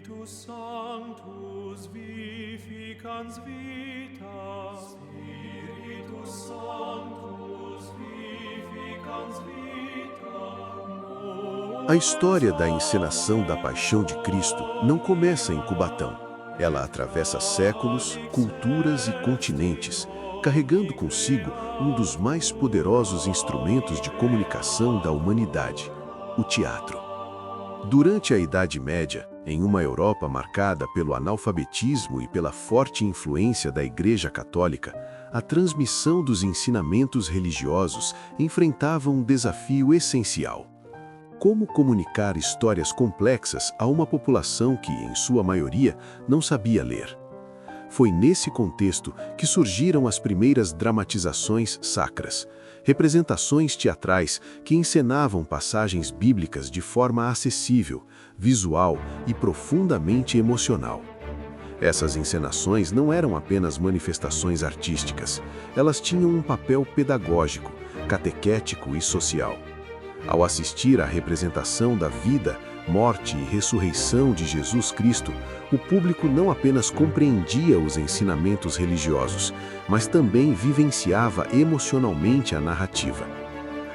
Spiritus Sanctus vificans vita. Spiritus Sanctus vificans vita. A história da encenação da Paixão de Cristo não começa em Cubatão. Ela atravessa séculos, culturas e continentes, carregando consigo um dos mais poderosos instrumentos de comunicação da humanidade, o teatro. Durante a Idade Média, em uma Europa marcada pelo analfabetismo e pela forte influência da Igreja Católica, a transmissão dos ensinamentos religiosos enfrentava um desafio essencial: como comunicar histórias complexas a uma população que, em sua maioria, não sabia ler. Foi nesse contexto que surgiram as primeiras dramatizações sacras, representações teatrais que encenavam passagens bíblicas de forma acessível, visual e profundamente emocional. Essas encenações não eram apenas manifestações artísticas, elas tinham um papel pedagógico, catequético e social. Ao assistir à representação da vida, morte e ressurreição de Jesus Cristo, o público não apenas compreendia os ensinamentos religiosos, mas também vivenciava emocionalmente a narrativa.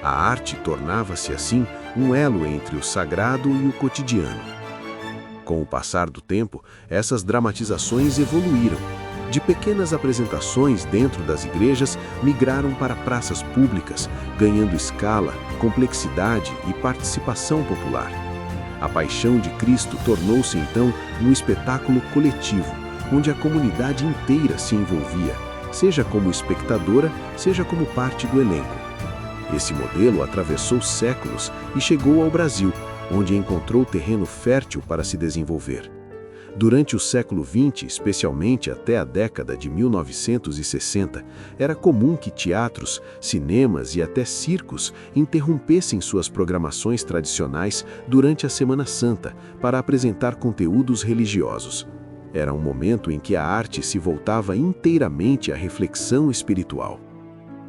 A arte tornava-se, assim, um elo entre o sagrado e o cotidiano. Com o passar do tempo, essas dramatizações evoluíram. De pequenas apresentações dentro das igrejas, migraram para praças públicas, ganhando escala, complexidade e participação popular. A Paixão de Cristo tornou-se, então, um espetáculo coletivo, onde a comunidade inteira se envolvia, seja como espectadora, seja como parte do elenco. Esse modelo atravessou séculos e chegou ao Brasil, onde encontrou terreno fértil para se desenvolver. Durante o século XX, especialmente até a década de 1960, era comum que teatros, cinemas e até circos interrompessem suas programações tradicionais durante a Semana Santa para apresentar conteúdos religiosos. Era um momento em que a arte se voltava inteiramente à reflexão espiritual.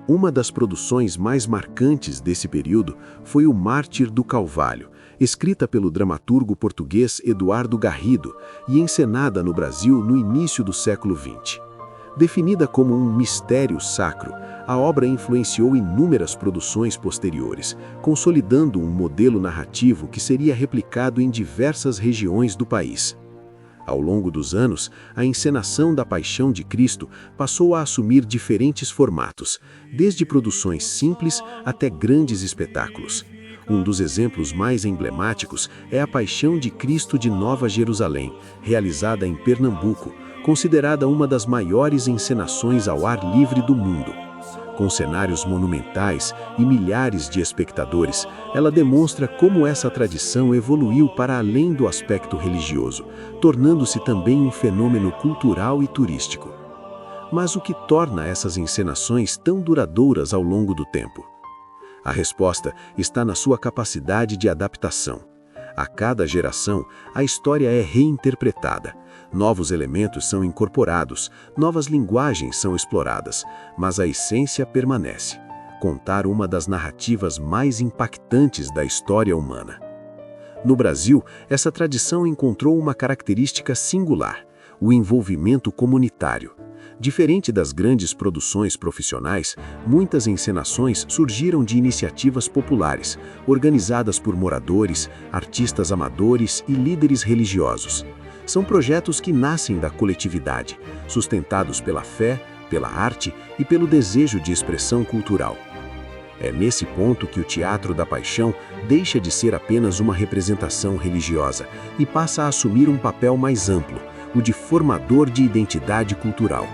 Uma das produções mais marcantes desse período foi O Mártir do Calvário, escrita pelo dramaturgo português Eduardo Garrido e encenada no Brasil no início do século XX. Definida como um mistério sacro, a obra influenciou inúmeras produções posteriores, consolidando um modelo narrativo que seria replicado em diversas regiões do país. Ao longo dos anos, a encenação da Paixão de Cristo passou a assumir diferentes formatos, desde produções simples até grandes espetáculos. Um dos exemplos mais emblemáticos é a Paixão de Cristo de Nova Jerusalém, realizada em Pernambuco, considerada uma das maiores encenações ao ar livre do mundo. Com cenários monumentais e milhares de espectadores, ela demonstra como essa tradição evoluiu para além do aspecto religioso, tornando-se também um fenômeno cultural e turístico. Mas o que torna essas encenações tão duradouras ao longo do tempo? A resposta está na sua capacidade de adaptação. A cada geração, a história é reinterpretada, novos elementos são incorporados, novas linguagens são exploradas, mas a essência permanece: contar uma das narrativas mais impactantes da história humana. No Brasil, essa tradição encontrou uma característica singular: o envolvimento comunitário. Diferente das grandes produções profissionais, muitas encenações surgiram de iniciativas populares, organizadas por moradores, artistas amadores e líderes religiosos. São projetos que nascem da coletividade, sustentados pela fé, pela arte e pelo desejo de expressão cultural. É nesse ponto que o Teatro da Paixão deixa de ser apenas uma representação religiosa e passa a assumir um papel mais amplo, o de formador de identidade cultural.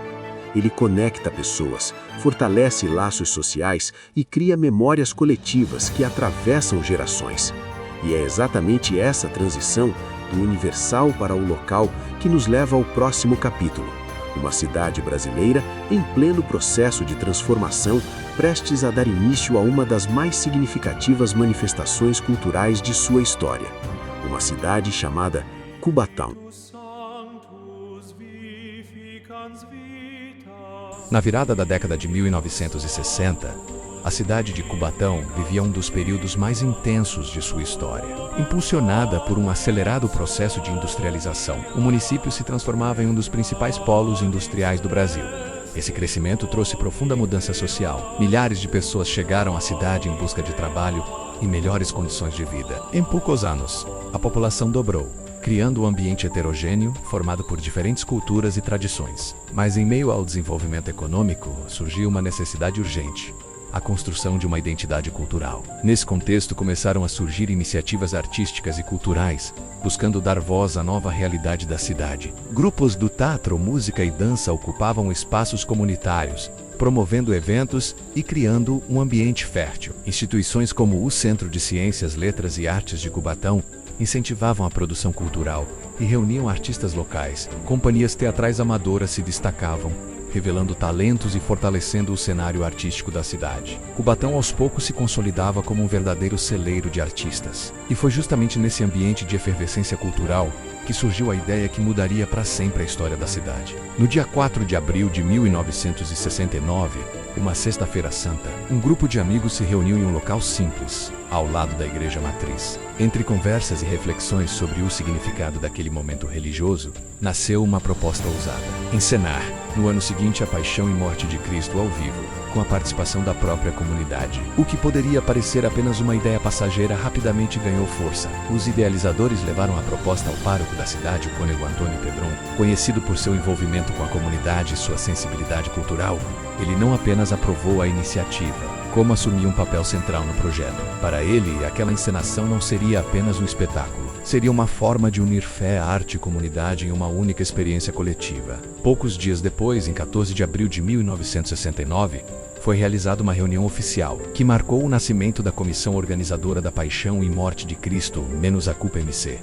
Ele conecta pessoas, fortalece laços sociais e cria memórias coletivas que atravessam gerações. E é exatamente essa transição, do universal para o local, que nos leva ao próximo capítulo. Uma cidade brasileira em pleno processo de transformação, prestes a dar início a uma das mais significativas manifestações culturais de sua história. Uma cidade chamada Cubatão. Na virada da década de 1960, A cidade de Cubatão vivia um dos períodos mais intensos de sua história. Impulsionada por um acelerado processo de industrialização, o município se transformava em um dos principais polos industriais do Brasil. Esse crescimento trouxe profunda mudança social. Milhares de pessoas chegaram à cidade em busca de trabalho e melhores condições de vida. Em poucos anos, a população dobrou, criando um ambiente heterogêneo, formado por diferentes culturas e tradições. Mas em meio ao desenvolvimento econômico, surgiu uma necessidade urgente: a construção de uma identidade cultural. Nesse contexto, começaram a surgir iniciativas artísticas e culturais, buscando dar voz à nova realidade da cidade. Grupos do teatro, música e dança ocupavam espaços comunitários, promovendo eventos e criando um ambiente fértil. Instituições como o Centro de Ciências, Letras e Artes de Cubatão incentivavam a produção cultural e reuniam artistas locais. Companhias teatrais amadoras se destacavam, revelando talentos e fortalecendo o cenário artístico da cidade. Cubatão aos poucos se consolidava como um verdadeiro celeiro de artistas. E foi justamente nesse ambiente de efervescência cultural que surgiu a ideia que mudaria para sempre a história da cidade. No dia 4 de abril de 1969, uma sexta-feira santa, um grupo de amigos se reuniu em um local simples, ao lado da igreja matriz. Entre conversas e reflexões sobre o significado daquele momento religioso, nasceu uma proposta ousada: encenar, no ano seguinte, a paixão e morte de Cristo ao vivo, com a participação da própria comunidade. O que poderia parecer apenas uma ideia passageira rapidamente ganhou força. Os idealizadores levaram a proposta ao pároco da cidade, o cônego Antônio Pedron. Conhecido por seu envolvimento com a comunidade e sua sensibilidade cultural, ele não apenas aprovou a iniciativa, como assumia um papel central no projeto. Para ele, aquela encenação não seria apenas um espetáculo. Seria uma forma de unir fé, arte e comunidade em uma única experiência coletiva. Poucos dias depois, em 14 de abril de 1969, foi realizada uma reunião oficial, que marcou o nascimento da comissão organizadora da Paixão e Morte de Cristo, menos a CUPA MC.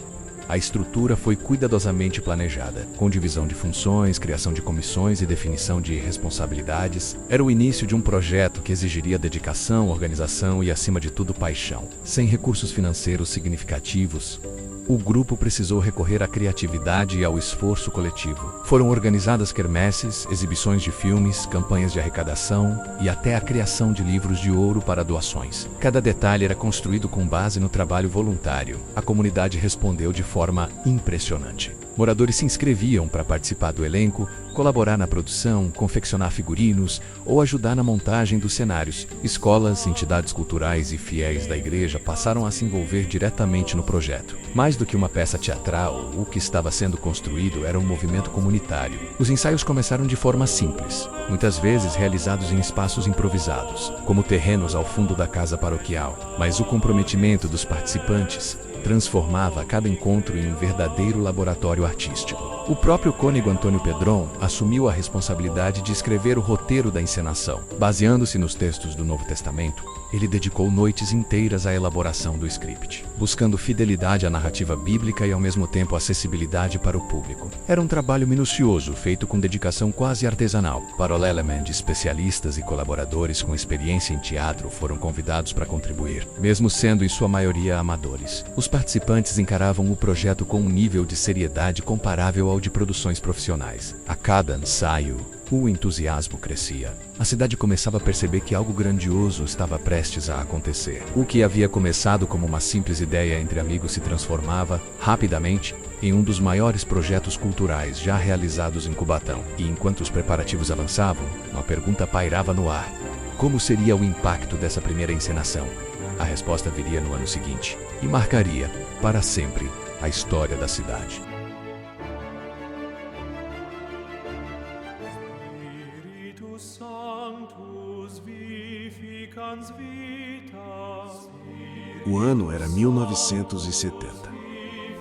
A estrutura foi cuidadosamente planejada, com divisão de funções, criação de comissões e definição de responsabilidades. Era o início de um projeto que exigiria dedicação, organização e, acima de tudo, paixão. Sem recursos financeiros significativos, o grupo precisou recorrer à criatividade e ao esforço coletivo. Foram organizadas quermesses, exibições de filmes, campanhas de arrecadação e até a criação de livros de ouro para doações. Cada detalhe era construído com base no trabalho voluntário. A comunidade respondeu de forma impressionante. Moradores se inscreviam para participar do elenco, colaborar na produção, confeccionar figurinos ou ajudar na montagem dos cenários. Escolas, entidades culturais e fiéis da igreja passaram a se envolver diretamente no projeto. Mais do que uma peça teatral, o que estava sendo construído era um movimento comunitário. Os ensaios começaram de forma simples, muitas vezes realizados em espaços improvisados, como terrenos ao fundo da casa paroquial. Mas o comprometimento dos participantes transformava cada encontro em um verdadeiro laboratório artístico. O próprio cônego Antônio Pedron assumiu a responsabilidade de escrever o roteiro da encenação. Baseando-se nos textos do Novo Testamento, ele dedicou noites inteiras à elaboração do script, buscando fidelidade à narrativa bíblica e ao mesmo tempo acessibilidade para o público. Era um trabalho minucioso, feito com dedicação quase artesanal. Paralelamente, especialistas e colaboradores com experiência em teatro foram convidados para contribuir, mesmo sendo em sua maioria amadores. Os participantes encaravam o projeto com um nível de seriedade comparável ao de produções profissionais. A cada ensaio, o entusiasmo crescia. A cidade começava a perceber que algo grandioso estava prestes a acontecer. O que havia começado como uma simples ideia entre amigos se transformava, rapidamente, em um dos maiores projetos culturais já realizados em Cubatão. E enquanto os preparativos avançavam, uma pergunta pairava no ar: como seria o impacto dessa primeira encenação? A resposta viria no ano seguinte e marcaria, para sempre, a história da cidade. Spiritus Sanctus vificans vita. O ano era 1970.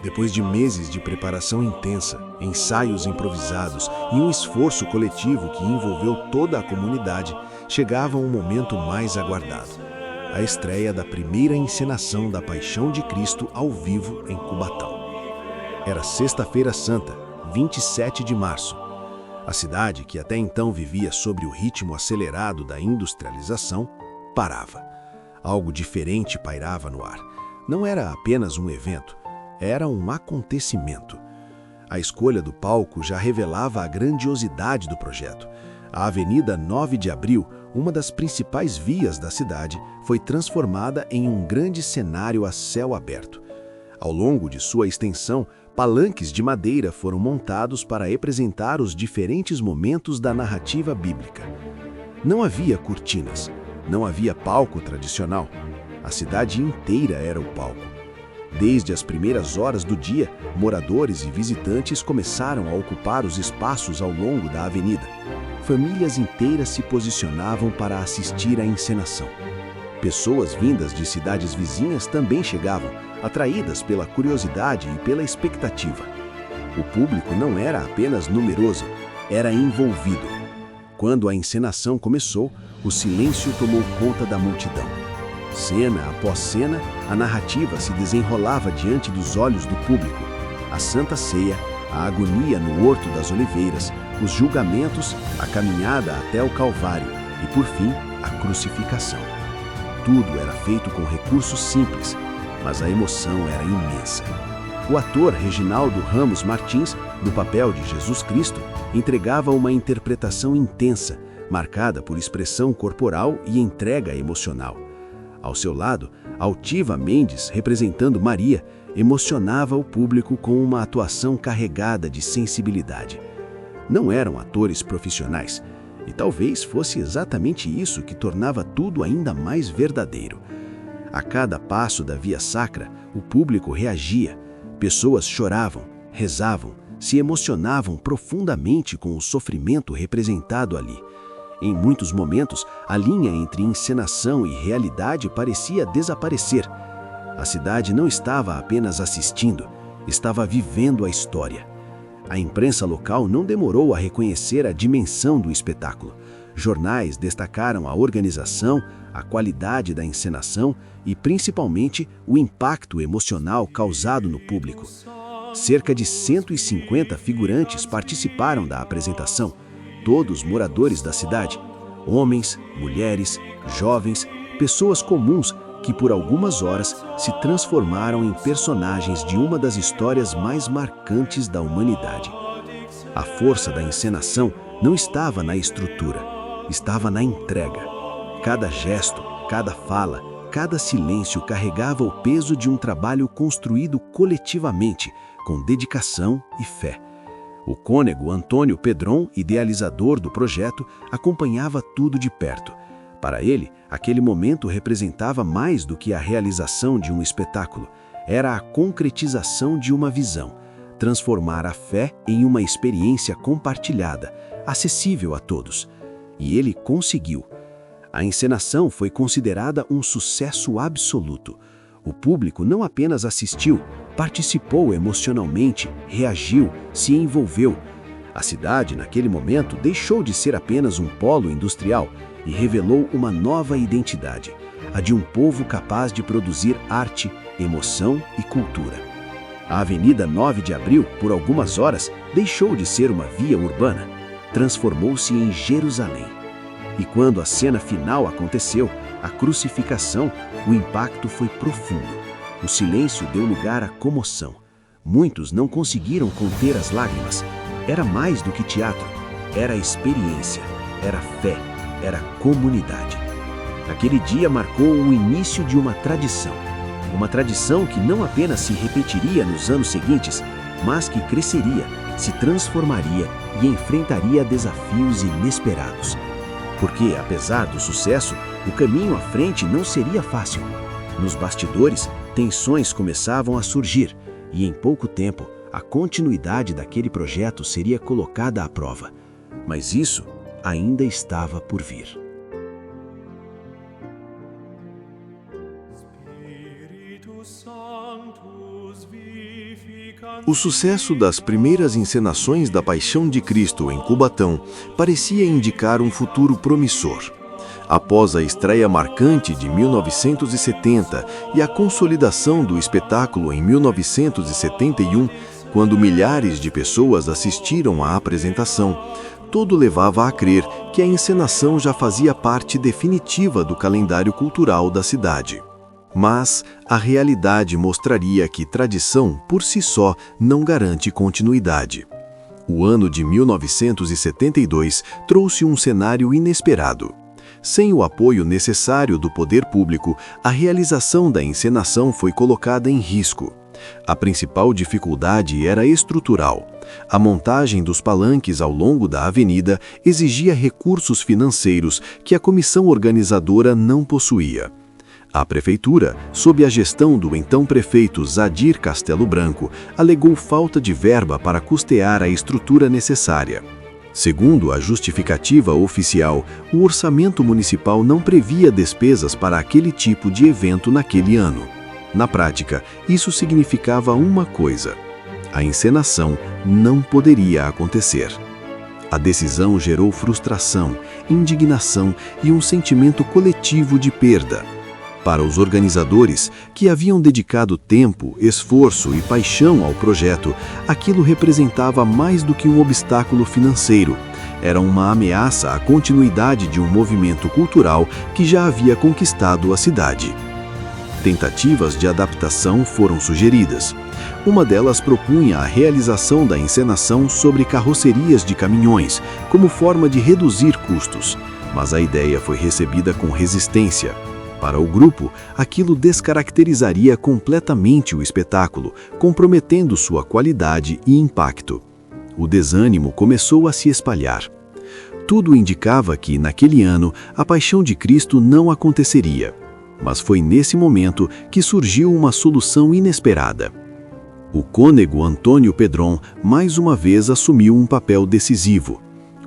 Depois de meses de preparação intensa, ensaios improvisados e um esforço coletivo que envolveu toda a comunidade, chegava um momento mais aguardado: a estreia da primeira encenação da Paixão de Cristo ao vivo em Cubatão. Era Sexta-feira Santa, 27 de março. A cidade, que até então vivia sob o ritmo acelerado da industrialização, parava. Algo diferente pairava no ar. Não era apenas um evento, era um acontecimento. A escolha do palco já revelava a grandiosidade do projeto. A Avenida 9 de Abril, uma das principais vias da cidade foi transformada em um grande cenário a céu aberto. Ao longo de sua extensão, palanques de madeira foram montados para representar os diferentes momentos da narrativa bíblica. Não havia cortinas, não havia palco tradicional. A cidade inteira era o palco. Desde as primeiras horas do dia, moradores e visitantes começaram a ocupar os espaços ao longo da avenida. Famílias inteiras se posicionavam para assistir à encenação. Pessoas vindas de cidades vizinhas também chegavam, atraídas pela curiosidade e pela expectativa. O público não era apenas numeroso, era envolvido. Quando a encenação começou, o silêncio tomou conta da multidão. Cena após cena, a narrativa se desenrolava diante dos olhos do público. A Santa Ceia, a agonia no Horto das Oliveiras, os julgamentos, a caminhada até o Calvário e, por fim, a crucificação. Tudo era feito com recursos simples, mas a emoção era imensa. O ator Reginaldo Ramos Martins, no papel de Jesus Cristo, entregava uma interpretação intensa, marcada por expressão corporal e entrega emocional. Ao seu lado, Altiva Mendes, representando Maria, emocionava o público com uma atuação carregada de sensibilidade. Não eram atores profissionais, e talvez fosse exatamente isso que tornava tudo ainda mais verdadeiro. A cada passo da via sacra, o público reagia. Pessoas choravam, rezavam, se emocionavam profundamente com o sofrimento representado ali. Em muitos momentos, a linha entre encenação e realidade parecia desaparecer. A cidade não estava apenas assistindo, estava vivendo a história. A imprensa local não demorou a reconhecer a dimensão do espetáculo. Jornais destacaram a organização, a qualidade da encenação e, principalmente, o impacto emocional causado no público. Cerca de 150 figurantes participaram da apresentação, todos moradores da cidade, homens, mulheres, jovens, pessoas comuns que por algumas horas se transformaram em personagens de uma das histórias mais marcantes da humanidade. A força da encenação não estava na estrutura, estava na entrega. Cada gesto, cada fala, cada silêncio carregava o peso de um trabalho construído coletivamente, com dedicação e fé. O cônego Antônio Pedron, idealizador do projeto, acompanhava tudo de perto. Para ele, aquele momento representava mais do que a realização de um espetáculo. Era a concretização de uma visão, transformar a fé em uma experiência compartilhada, acessível a todos. E ele conseguiu. A encenação foi considerada um sucesso absoluto. O público não apenas assistiu, participou emocionalmente, reagiu, se envolveu. A cidade, naquele momento, deixou de ser apenas um polo industrial e revelou uma nova identidade, a de um povo capaz de produzir arte, emoção e cultura. A Avenida 9 de Abril, por algumas horas, deixou de ser uma via urbana, transformou-se em Jerusalém. E quando a cena final aconteceu, a crucificação, o impacto foi profundo. O silêncio deu lugar à comoção. Muitos não conseguiram conter as lágrimas. Era mais do que teatro. Era experiência, era fé, era comunidade. Aquele dia marcou o início de uma tradição. Uma tradição que não apenas se repetiria nos anos seguintes, mas que cresceria, se transformaria e enfrentaria desafios inesperados. Porque, apesar do sucesso, o caminho à frente não seria fácil. Nos bastidores, tensões começavam a surgir e, em pouco tempo, a continuidade daquele projeto seria colocada à prova. Mas isso ainda estava por vir. O sucesso das primeiras encenações da Paixão de Cristo em Cubatão parecia indicar um futuro promissor. Após a estreia marcante de 1970 e a consolidação do espetáculo em 1971, quando milhares de pessoas assistiram à apresentação, tudo levava a crer que a encenação já fazia parte definitiva do calendário cultural da cidade. Mas a realidade mostraria que tradição, por si só, não garante continuidade. O ano de 1972 trouxe um cenário inesperado. Sem o apoio necessário do poder público, a realização da encenação foi colocada em risco. A principal dificuldade era estrutural. A montagem dos palanques ao longo da avenida exigia recursos financeiros que a comissão organizadora não possuía. A prefeitura, sob a gestão do então prefeito Zadir Castelo Branco, alegou falta de verba para custear a estrutura necessária. Segundo a justificativa oficial, o orçamento municipal não previa despesas para aquele tipo de evento naquele ano. Na prática, isso significava uma coisa: a encenação não poderia acontecer. A decisão gerou frustração, indignação e um sentimento coletivo de perda. Para os organizadores, que haviam dedicado tempo, esforço e paixão ao projeto, aquilo representava mais do que um obstáculo financeiro. Era uma ameaça à continuidade de um movimento cultural que já havia conquistado a cidade. Tentativas de adaptação foram sugeridas. Uma delas propunha a realização da encenação sobre carrocerias de caminhões, como forma de reduzir custos, mas a ideia foi recebida com resistência. Para o grupo, aquilo descaracterizaria completamente o espetáculo, comprometendo sua qualidade e impacto. O desânimo começou a se espalhar. Tudo indicava que, naquele ano, a Paixão de Cristo não aconteceria. Mas foi nesse momento que surgiu uma solução inesperada. O cônego Antônio Pedron mais uma vez assumiu um papel decisivo.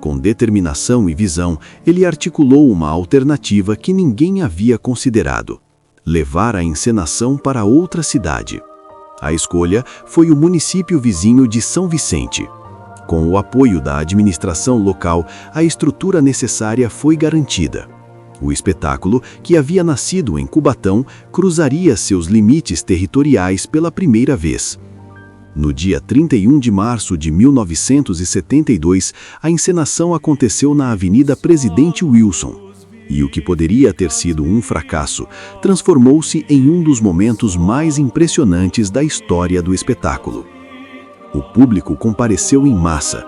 Com determinação e visão, ele articulou uma alternativa que ninguém havia considerado: levar a encenação para outra cidade. A escolha foi o município vizinho de São Vicente. Com o apoio da administração local, a estrutura necessária foi garantida. O espetáculo, que havia nascido em Cubatão, cruzaria seus limites territoriais pela primeira vez. No dia 31 de março de 1972, a encenação aconteceu na Avenida Presidente Wilson. E o que poderia ter sido um fracasso, transformou-se em um dos momentos mais impressionantes da história do espetáculo. O público compareceu em massa.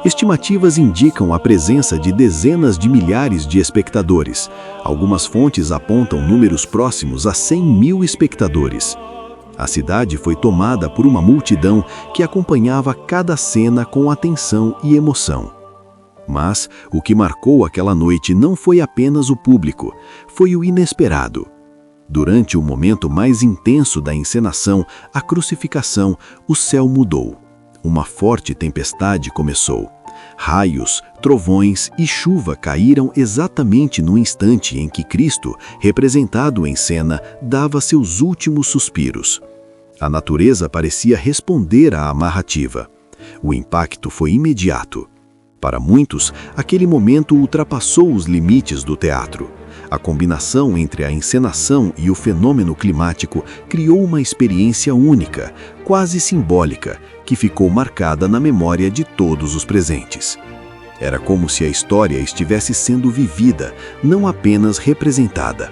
Estimativas indicam a presença de dezenas de milhares de espectadores. Algumas fontes apontam números próximos a 100 mil espectadores. A cidade foi tomada por uma multidão que acompanhava cada cena com atenção e emoção. Mas o que marcou aquela noite não foi apenas o público, foi o inesperado. Durante o momento mais intenso da encenação, a crucificação, o céu mudou. Uma forte tempestade começou. Raios, trovões e chuva caíram exatamente no instante em que Cristo, representado em cena, dava seus últimos suspiros. A natureza parecia responder à narrativa. O impacto foi imediato. Para muitos, aquele momento ultrapassou os limites do teatro. A combinação entre a encenação e o fenômeno climático criou uma experiência única, quase simbólica, que ficou marcada na memória de todos os presentes. Era como se a história estivesse sendo vivida, não apenas representada.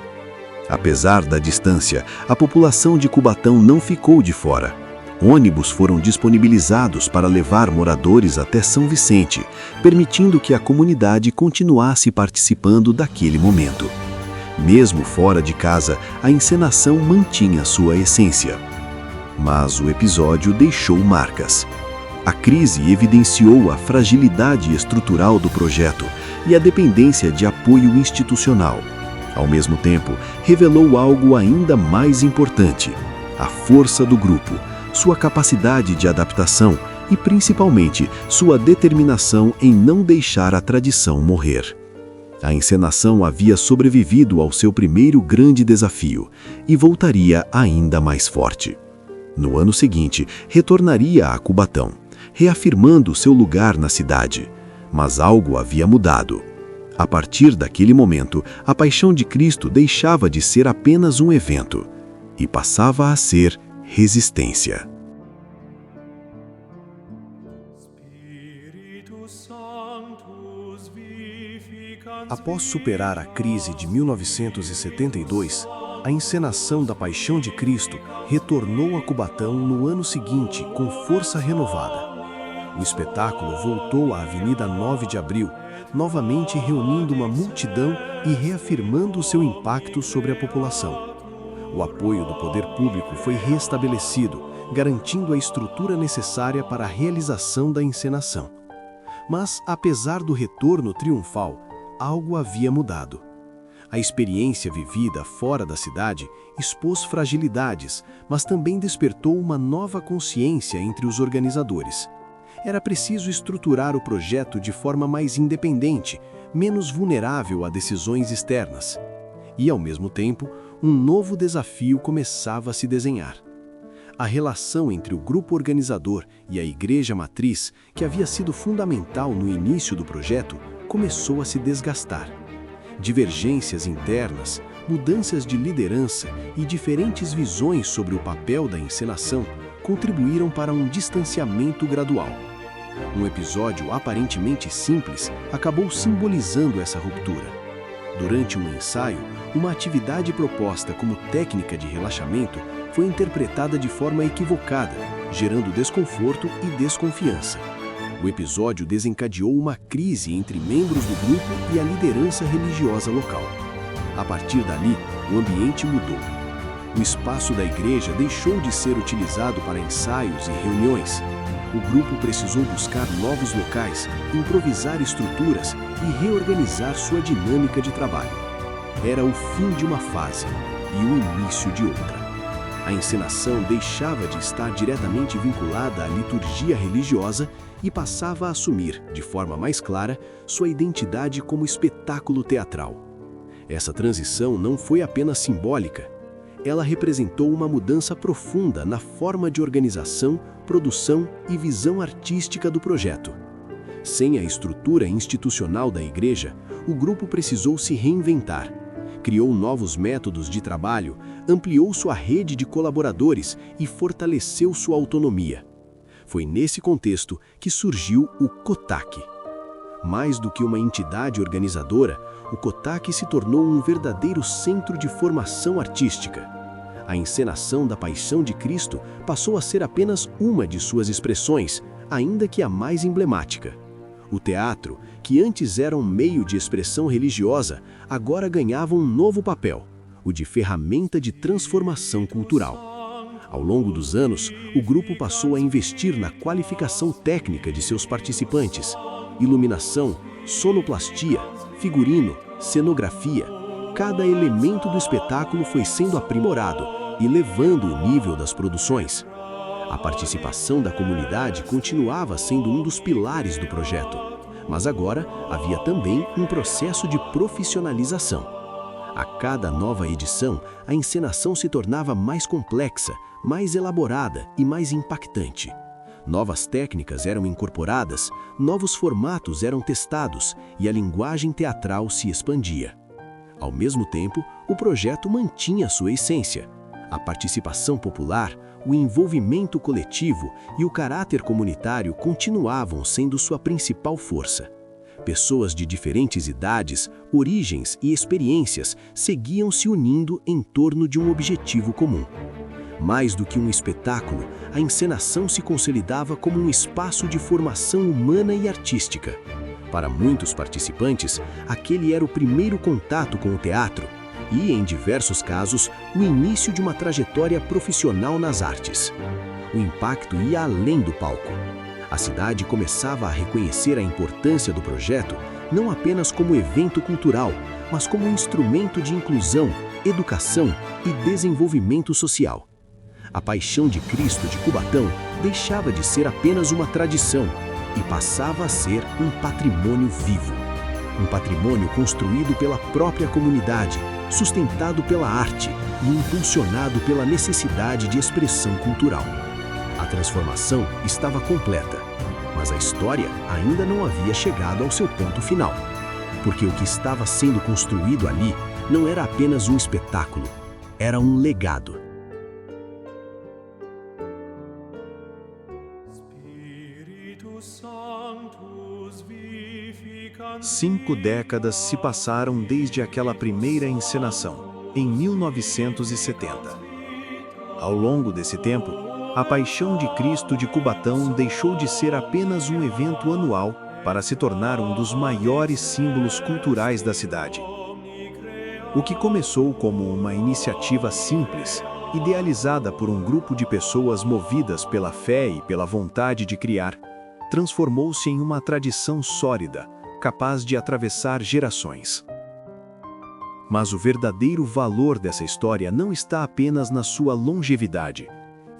Apesar da distância, a população de Cubatão não ficou de fora. Ônibus foram disponibilizados para levar moradores até São Vicente, permitindo que a comunidade continuasse participando daquele momento. Mesmo fora de casa, a encenação mantinha sua essência. Mas o episódio deixou marcas. A crise evidenciou a fragilidade estrutural do projeto e a dependência de apoio institucional. Ao mesmo tempo, revelou algo ainda mais importante: a força do grupo, sua capacidade de adaptação e, principalmente, sua determinação em não deixar a tradição morrer. A encenação havia sobrevivido ao seu primeiro grande desafio e voltaria ainda mais forte. No ano seguinte, retornaria a Cubatão, reafirmando seu lugar na cidade. Mas algo havia mudado. A partir daquele momento, a Paixão de Cristo deixava de ser apenas um evento e passava a ser resistência. Após superar a crise de 1972, a encenação da Paixão de Cristo retornou a Cubatão no ano seguinte com força renovada. O espetáculo voltou à Avenida 9 de Abril, novamente reunindo uma multidão e reafirmando seu impacto sobre a população. O apoio do poder público foi restabelecido, garantindo a estrutura necessária para a realização da encenação. Mas, apesar do retorno triunfal, algo havia mudado. A experiência vivida fora da cidade expôs fragilidades, mas também despertou uma nova consciência entre os organizadores. Era preciso estruturar o projeto de forma mais independente, menos vulnerável a decisões externas. E, ao mesmo tempo, um novo desafio começava a se desenhar. A relação entre o grupo organizador e a igreja matriz, que havia sido fundamental no início do projeto, começou a se desgastar. Divergências internas, mudanças de liderança e diferentes visões sobre o papel da encenação contribuíram para um distanciamento gradual. Um episódio aparentemente simples acabou simbolizando essa ruptura. Durante um ensaio, uma atividade proposta como técnica de relaxamento foi interpretada de forma equivocada, gerando desconforto e desconfiança. O episódio desencadeou uma crise entre membros do grupo e a liderança religiosa local. A partir dali, o ambiente mudou. O espaço da igreja deixou de ser utilizado para ensaios e reuniões. O grupo precisou buscar novos locais, improvisar estruturas e reorganizar sua dinâmica de trabalho. Era o fim de uma fase e o início de outra. A encenação deixava de estar diretamente vinculada à liturgia religiosa e passava a assumir, de forma mais clara, sua identidade como espetáculo teatral. Essa transição não foi apenas simbólica. Ela representou uma mudança profunda na forma de organização, produção e visão artística do projeto. Sem a estrutura institucional da igreja, o grupo precisou se reinventar. Criou novos métodos de trabalho, ampliou sua rede de colaboradores e fortaleceu sua autonomia. Foi nesse contexto que surgiu o COTAC. Mais do que uma entidade organizadora, o COTAC se tornou um verdadeiro centro de formação artística. A encenação da Paixão de Cristo passou a ser apenas uma de suas expressões, ainda que a mais emblemática. O teatro, que antes era um meio de expressão religiosa, agora ganhava um novo papel, o de ferramenta de transformação cultural. Ao longo dos anos, o grupo passou a investir na qualificação técnica de seus participantes. Iluminação, sonoplastia, figurino, cenografia. Cada elemento do espetáculo foi sendo aprimorado e levando o nível das produções. A participação da comunidade continuava sendo um dos pilares do projeto, mas agora havia também um processo de profissionalização. A cada nova edição, a encenação se tornava mais complexa, mais elaborada e mais impactante. Novas técnicas eram incorporadas, novos formatos eram testados e a linguagem teatral se expandia. Ao mesmo tempo, o projeto mantinha sua essência. A participação popular, o envolvimento coletivo e o caráter comunitário continuavam sendo sua principal força. Pessoas de diferentes idades, origens e experiências seguiam se unindo em torno de um objetivo comum. Mais do que um espetáculo, a encenação se consolidava como um espaço de formação humana e artística. Para muitos participantes, aquele era o primeiro contato com o teatro e, em diversos casos, o início de uma trajetória profissional nas artes. O impacto ia além do palco. A cidade começava a reconhecer a importância do projeto não apenas como evento cultural, mas como um instrumento de inclusão, educação e desenvolvimento social. A Paixão de Cristo de Cubatão deixava de ser apenas uma tradição e passava a ser um patrimônio vivo. Um patrimônio construído pela própria comunidade, sustentado pela arte e impulsionado pela necessidade de expressão cultural. A transformação estava completa, mas a história ainda não havia chegado ao seu ponto final, porque o que estava sendo construído ali não era apenas um espetáculo, era um legado. 5 décadas se passaram desde aquela primeira encenação, em 1970. Ao longo desse tempo, A Paixão de Cristo de Cubatão deixou de ser apenas um evento anual para se tornar um dos maiores símbolos culturais da cidade. O que começou como uma iniciativa simples, idealizada por um grupo de pessoas movidas pela fé e pela vontade de criar, transformou-se em uma tradição sólida, capaz de atravessar gerações. Mas o verdadeiro valor dessa história não está apenas na sua longevidade,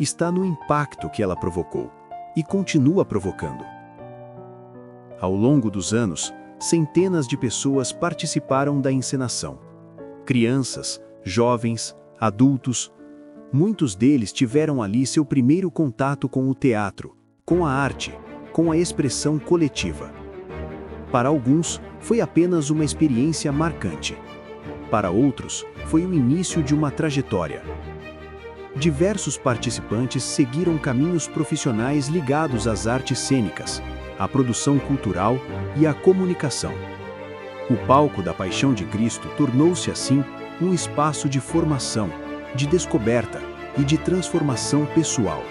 está no impacto que ela provocou e continua provocando. Ao longo dos anos, centenas de pessoas participaram da encenação. Crianças, jovens, adultos, muitos deles tiveram ali seu primeiro contato com o teatro, com a arte, com a expressão coletiva. Para alguns, foi apenas uma experiência marcante. Para outros, foi o início de uma trajetória. Diversos participantes seguiram caminhos profissionais ligados às artes cênicas, à produção cultural e à comunicação. O palco da Paixão de Cristo tornou-se, assim, um espaço de formação, de descoberta e de transformação pessoal.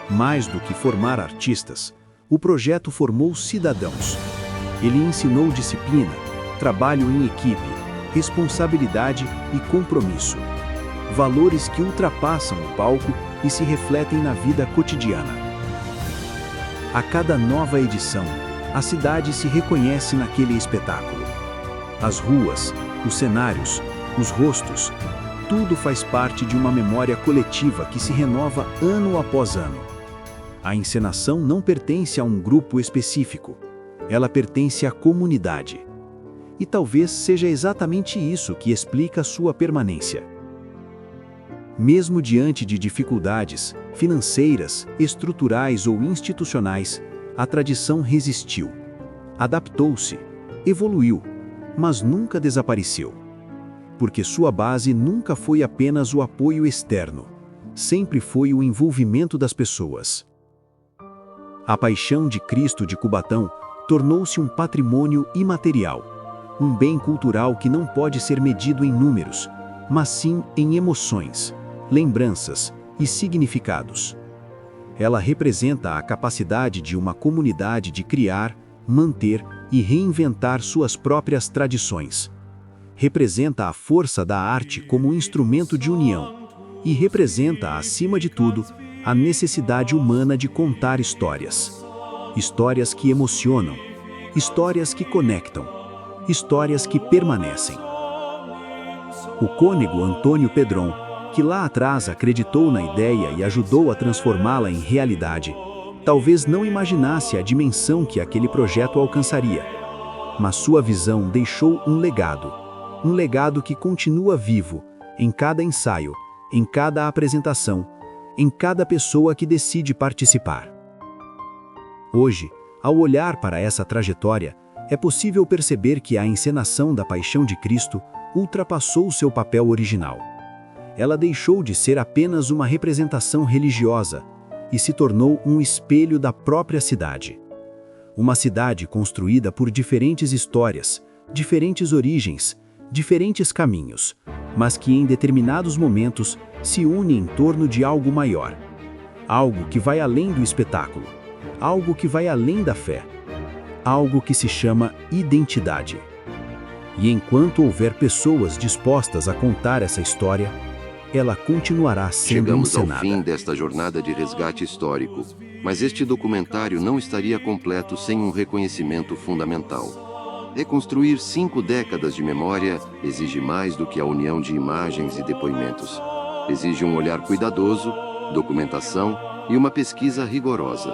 Mais do que formar artistas, o projeto formou cidadãos. Ele ensinou disciplina, trabalho em equipe, responsabilidade e compromisso. Valores que ultrapassam o palco e se refletem na vida cotidiana. A cada nova edição, a cidade se reconhece naquele espetáculo. As ruas, os cenários, os rostos, tudo faz parte de uma memória coletiva que se renova ano após ano. A encenação não pertence a um grupo específico, ela pertence à comunidade. E talvez seja exatamente isso que explica sua permanência. Mesmo diante de dificuldades financeiras, estruturais ou institucionais, a tradição resistiu, adaptou-se, evoluiu, mas nunca desapareceu. Porque sua base nunca foi apenas o apoio externo, sempre foi o envolvimento das pessoas. A Paixão de Cristo de Cubatão tornou-se um patrimônio imaterial, um bem cultural que não pode ser medido em números, mas sim em emoções, lembranças e significados. Ela representa a capacidade de uma comunidade de criar, manter e reinventar suas próprias tradições. Representa a força da arte como instrumento de união e representa, acima de tudo, a necessidade humana de contar histórias. Histórias que emocionam, histórias que conectam, histórias que permanecem. O cônego Antônio Pedron, que lá atrás acreditou na ideia e ajudou a transformá-la em realidade, talvez não imaginasse a dimensão que aquele projeto alcançaria. Mas sua visão deixou um legado que continua vivo em cada ensaio, em cada apresentação, em cada pessoa que decide participar. Hoje, ao olhar para essa trajetória, é possível perceber que a encenação da Paixão de Cristo ultrapassou seu papel original. Ela deixou de ser apenas uma representação religiosa e se tornou um espelho da própria cidade. Uma cidade construída por diferentes histórias, diferentes origens, diferentes caminhos, mas que em determinados momentos se une em torno de algo maior. Algo que vai além do espetáculo, algo que vai além da fé, algo que se chama identidade. E enquanto houver pessoas dispostas a contar essa história, ela continuará sendo Chegamos ao encenada. fim desta jornada de resgate histórico, mas este documentário não estaria completo sem um reconhecimento fundamental. Reconstruir 5 décadas de memória exige mais do que a união de imagens e depoimentos. Exige um olhar cuidadoso, documentação e uma pesquisa rigorosa.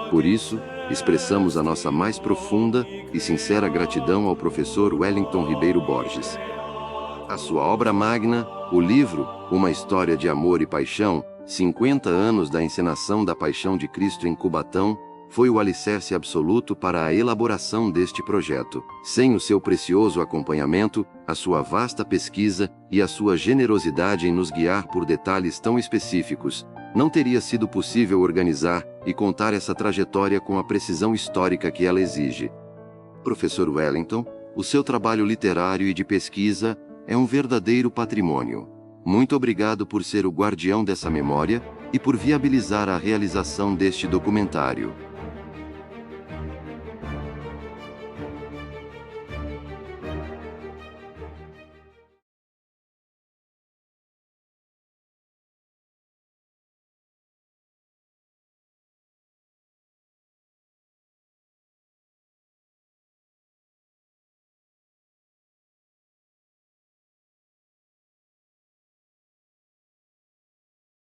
Por isso, expressamos a nossa mais profunda e sincera gratidão ao professor Wellington Ribeiro Borges. A sua obra magna, o livro Uma História de Amor e Paixão, 50 anos da encenação da Paixão de Cristo em Cubatão, foi o alicerce absoluto para a elaboração deste projeto. Sem o seu precioso acompanhamento, a sua vasta pesquisa e a sua generosidade em nos guiar por detalhes tão específicos, não teria sido possível organizar e contar essa trajetória com a precisão histórica que ela exige. Professor Wellington, o seu trabalho literário e de pesquisa é um verdadeiro patrimônio. Muito obrigado por ser o guardião dessa memória e por viabilizar a realização deste documentário.